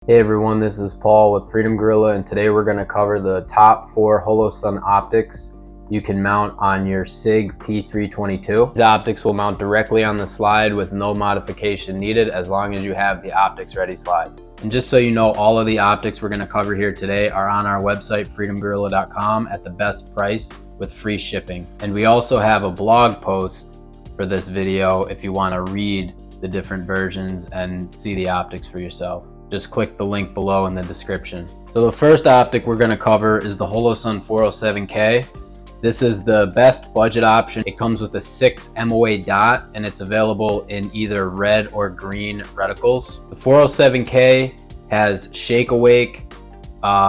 Hey everyone, this is Paul with Freedom Gorilla, and today we're going to cover the top 4 Holosun optics you can mount on your Sig P322. These optics will mount directly on the slide with no modification needed as long as you have the optics ready slide. And just so you know, all of the optics we're going to cover here today are on our website freedomgorilla.com at the best price with free shipping. And we also have a blog post for this video if you want to read the different versions and see the optics for yourself. Just click the link below in the description. So the first optic we're going to cover is the Holosun 407K. This is the best budget option. It comes with a 6 MOA dot and it's available in either red or green reticles. The 407K has Shake Awake,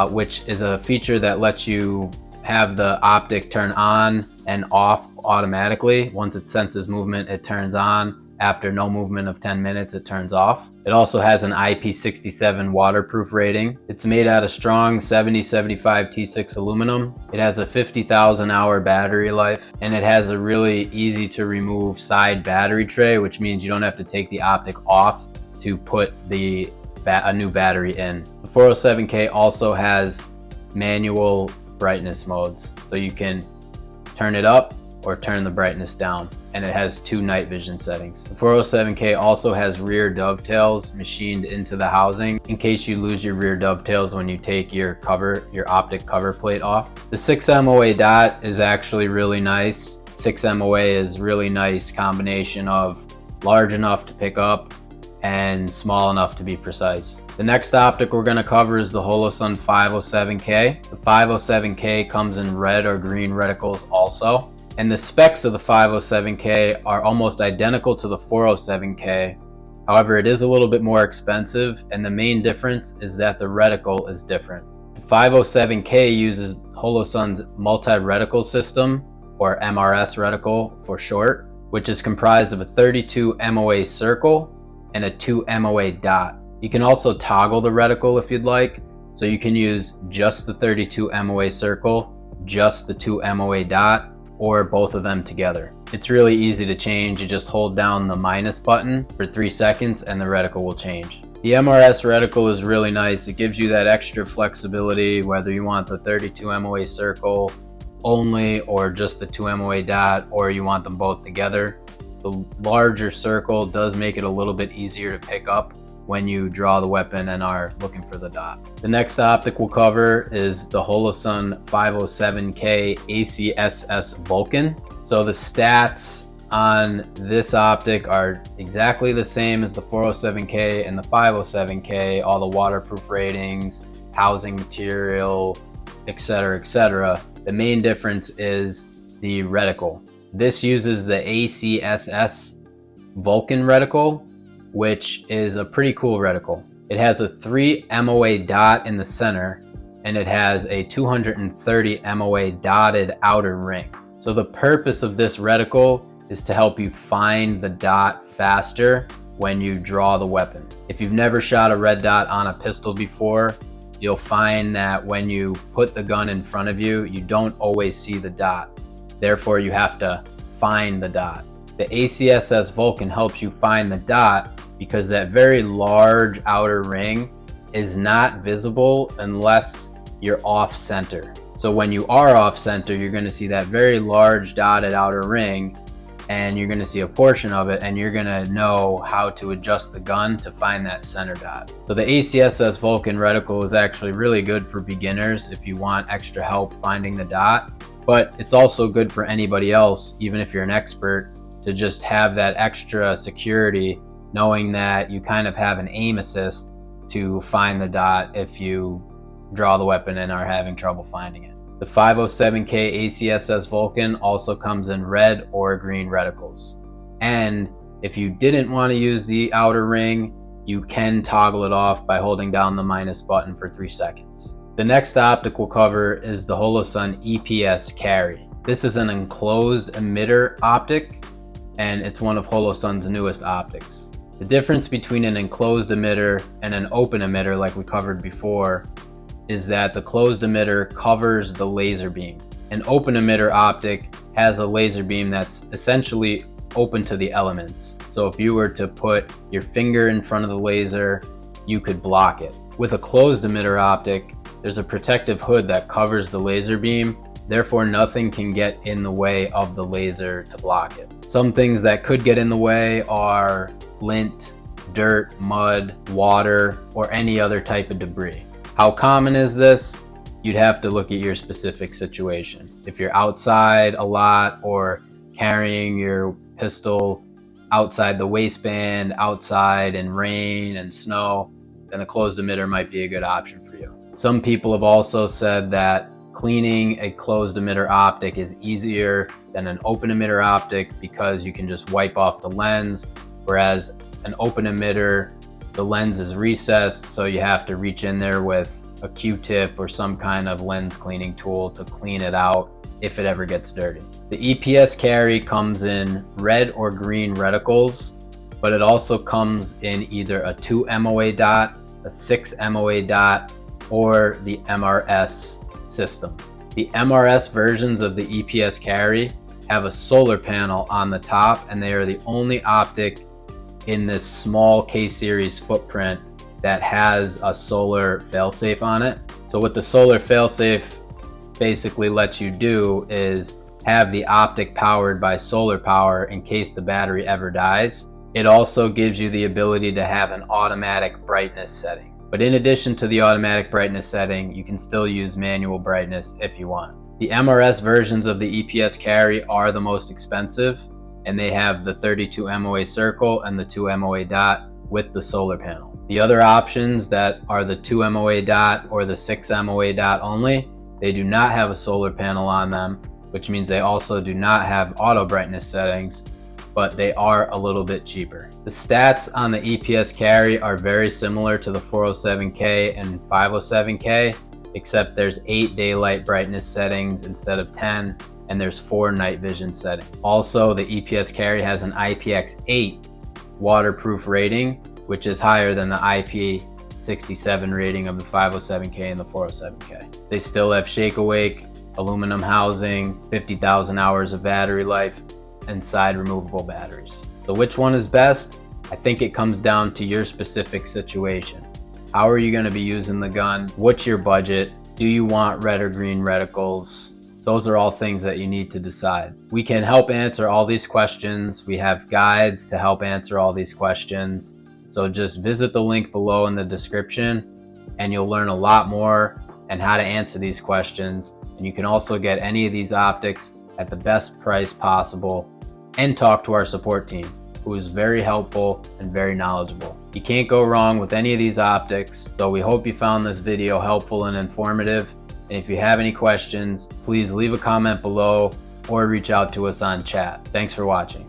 which is a feature that lets you have the optic turn on and off automatically. Once it senses movement, it turns on. After no movement of 10 minutes, it turns off. It also has an IP67 waterproof rating. It's made out of strong 7075 T6 aluminum. It has a 50,000 hour battery life, and it has a really easy to remove side battery tray, which means you don't have to take the optic off to put a new battery in. The 407K also has manual brightness modes, so you can turn it up or turn the brightness down, and it has 2 night vision settings. The 407K also has rear dovetails machined into the housing in case you lose your rear dovetails when you take your optic cover plate off. The 6 MOA dot is actually really nice. 6 MOA is really nice combination of large enough to pick up and small enough to be precise. The next optic we're going to cover is the Holosun 507K. The 507K comes in red or green reticles also. And the specs of the 507K are almost identical to the 407K. However, it is a little bit more expensive, and the main difference is that the reticle is different. The 507K uses Holosun's multi-reticle system, or MRS reticle for short, which is comprised of a 32 MOA circle and a 2 MOA dot. You can also toggle the reticle if you'd like, so you can use just the 32 MOA circle, just the 2 MOA dot, or both of them together. It's really easy to change. You just hold down the minus button for 3 seconds and the reticle will change. The MRS reticle is really nice. It gives you that extra flexibility, whether you want the 32 MOA circle only or just the 2 MOA dot, or you want them both together. The larger circle does make it a little bit easier to pick up when you draw the weapon and are looking for the dot. The next optic we'll cover is the Holosun 507K ACSS Vulcan. So the stats on this optic are exactly the same as the 407K and the 507K, all the waterproof ratings, housing material, etc., etc. The main difference is the reticle. This uses the ACSS Vulcan reticle, which is a pretty cool reticle. It has a 3 MOA dot in the center, and it has a 230 MOA dotted outer ring. So the purpose of this reticle is to help you find the dot faster when you draw the weapon. If you've never shot a red dot on a pistol before, you'll find that when you put the gun in front of you, you don't always see the dot. Therefore, you have to find the dot. The ACSS Vulcan helps you find the dot because that very large outer ring is not visible unless you're off center. So when you are off center, you're going to see that very large dotted outer ring, and you're going to see a portion of it, and you're going to know how to adjust the gun to find that center dot. So the ACSS Vulcan reticle is actually really good for beginners if you want extra help finding the dot, but it's also good for anybody else, even if you're an expert, to just have that extra security knowing that you kind of have an aim assist to find the dot if you draw the weapon and are having trouble finding it. The 507K ACSS Vulcan also comes in red or green reticles. And if you didn't want to use the outer ring, you can toggle it off by holding down the minus button for 3 seconds. The next optic we'll cover is the Holosun EPS Carry. This is an enclosed emitter optic, and it's one of Holosun's newest optics. The difference between an enclosed emitter and an open emitter, like we covered before, is that the closed emitter covers the laser beam. An open emitter optic has a laser beam that's essentially open to the elements. So if you were to put your finger in front of the laser, you could block it. With a closed emitter optic, there's a protective hood that covers the laser beam, therefore nothing can get in the way of the laser to block it. Some things that could get in the way are lint, dirt, mud, water, or any other type of debris. How common is this? You'd have to look at your specific situation. If you're outside a lot or carrying your pistol outside the waistband, outside in rain and snow, then a closed emitter might be a good option for you. Some people have also said that cleaning a closed emitter optic is easier than an open emitter optic because you can just wipe off the lens, whereas an open emitter, the lens is recessed, so you have to reach in there with a Q-tip or some kind of lens cleaning tool to clean it out if it ever gets dirty. The EPS Carry comes in red or green reticles, but it also comes in either a 2 MOA dot, a 6 MOA dot, or the MRS system. The MRS versions of the EPS Carry have a solar panel on the top, and they are the only optic in this small K-series footprint that has a solar failsafe on it. So what the solar failsafe basically lets you do is have the optic powered by solar power in case the battery ever dies. It also gives you the ability to have an automatic brightness setting. But in addition to the automatic brightness setting, you can still use manual brightness if you want. The MRS versions of the EPS Carry are the most expensive, and they have the 32 MOA circle and the 2 MOA dot with the solar panel. The other options that are the 2 MOA dot or the 6 MOA dot only, they do not have a solar panel on them, which means they also do not have auto brightness settings, but they are a little bit cheaper. The stats on the EPS Carry are very similar to the 407K and 507K, except there's 8 daylight brightness settings instead of 10, and there's 4 night vision settings. Also, the EPS Carry has an IPX8 waterproof rating, which is higher than the IP67 rating of the 507K and the 407K. They still have shake awake, aluminum housing, 50,000 hours of battery life, and side removable batteries. So which one is best? I think it comes down to your specific situation. How are you going to be using the gun? What's your budget? Do you want red or green reticles? Those are all things that you need to decide. We can help answer all these questions. We have guides to help answer all these questions. So just visit the link below in the description and you'll learn a lot more and how to answer these questions. And you can also get any of these optics at the best price possible and talk to our support team, who is very helpful and very knowledgeable. You can't go wrong with any of these optics. So we hope you found this video helpful and informative. And if you have any questions, please leave a comment below or reach out to us on chat. Thanks for watching.